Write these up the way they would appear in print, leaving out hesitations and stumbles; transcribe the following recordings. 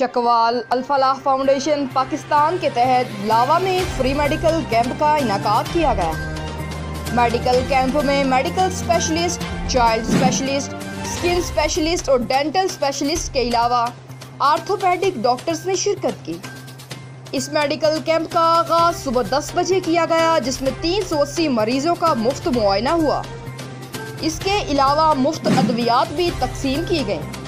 چکوال الفلاح foundation Pakistan کے تحت لاوا میں فری میڈیکل کیمپ کا انعقاد کیا گیا۔ میڈیکل کیمپ میں medical specialist, child specialist, skin specialist اور ڈینٹل اسپیشلسٹ کے علاوہ آرتھوپیڈک ڈاکٹرز نے شرکت کی۔ اس میڈیکل کیمپ کا آغاز صبح 10 بجے کیا گیا، جس میں 380 مریضوں کا مفت معائنہ ہوا۔ اس کے علاوہ مفت ادویات بھی تقسیم کی گئیں۔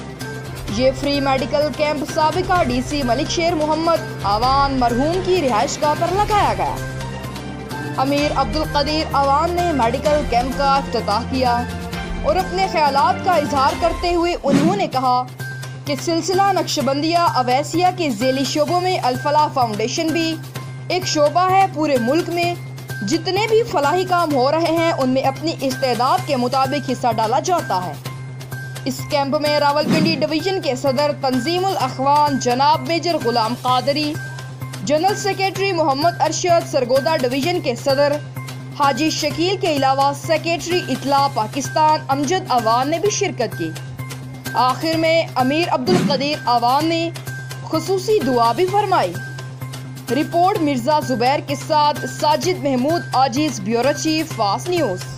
یہ فری میڈیکل کیمپ سابقہ ڈی سی ملک شیر محمد آوان مرحوم کی رہائش گاہ پر لگایا گیا۔ امیر عبدالقدیر آوان نے میڈیکل کیمپ کا افتتاح کیا اور اپنے خیالات کا اظہار کرتے ہوئے انہوں نے کہا کہ سلسلہ نقشبندیہ اویسیہ کے ذیلی شعبوں میں الفلاح فاؤنڈیشن بھی ایک شعبہ ہے۔ پورے ملک میں جتنے بھی فلاحی کام ہو رہے ہیں ان میں اپنی استعداد کے مطابق حصہ ڈالا جاتا ہے۔ اس کیمپ میں راولپنڈی ڈویژن کے صدر تنظیم الاخوان جناب major Ghulam Qadri, general secretary محمد ارشد، سرگودا ڈویژن کے صدر حاجی شکیل کے علاوہ سیکریٹری اطلاع پاکستان امجد آوان نے بھی شرکت کی۔ آخر میں امیر عبدالقدیر آوان نے خصوصی دعا بھی فرمائی۔ رپورٹ مرزا زبیر کے ساتھ ساجد محمود عاجز، بیورو چیف، فاسٹ نیوز۔